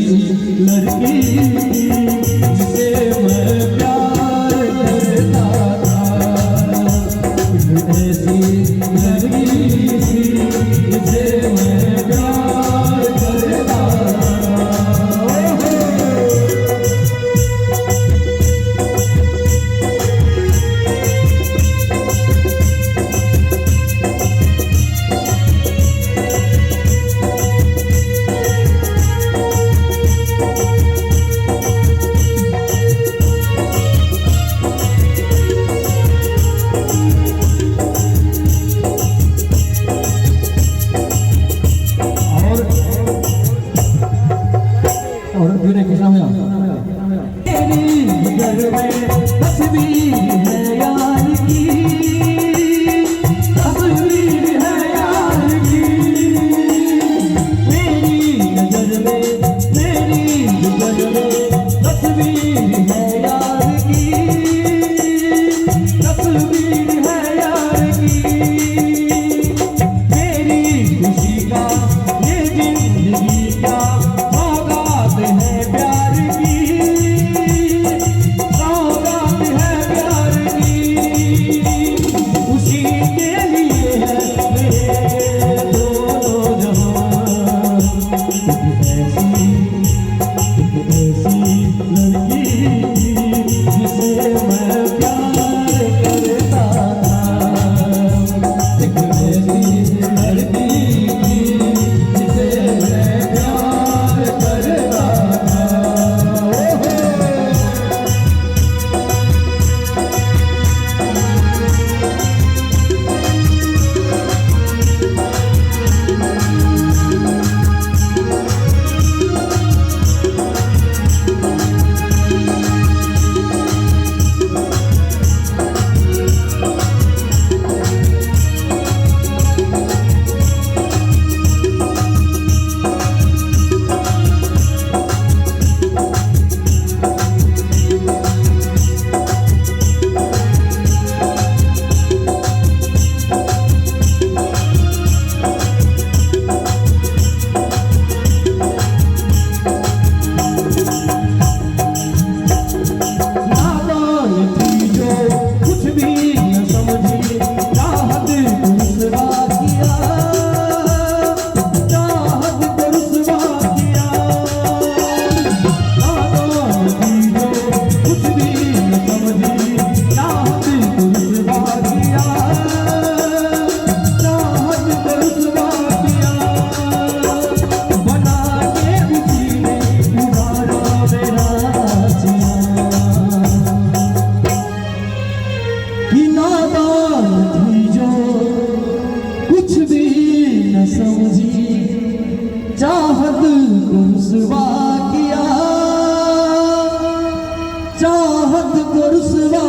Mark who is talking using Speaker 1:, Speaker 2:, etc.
Speaker 1: ऐसी लड़की जिसे मैं प्यार करता था, ऐसी लड़की जिसे मैं प्यार करता और मेरे कृष्णा भैया तेरी नजर में तस्वीर है यार की, तस्वीर है यार की, मेरी नजर में तस्वीर है यार की, तस्वीर है यार की, मेरी खुशी का ये जिंदगी का है प्यार की, सौगात है प्यार की, उसी के लिए है मेरे दोनों जहां, ऐसी लड़की जिसे मैं प्यार करता था, एक ऐसी लड़की जिसे मैं प्यार करता था। चाहत को रुसवा किया, चाहत को रुसवा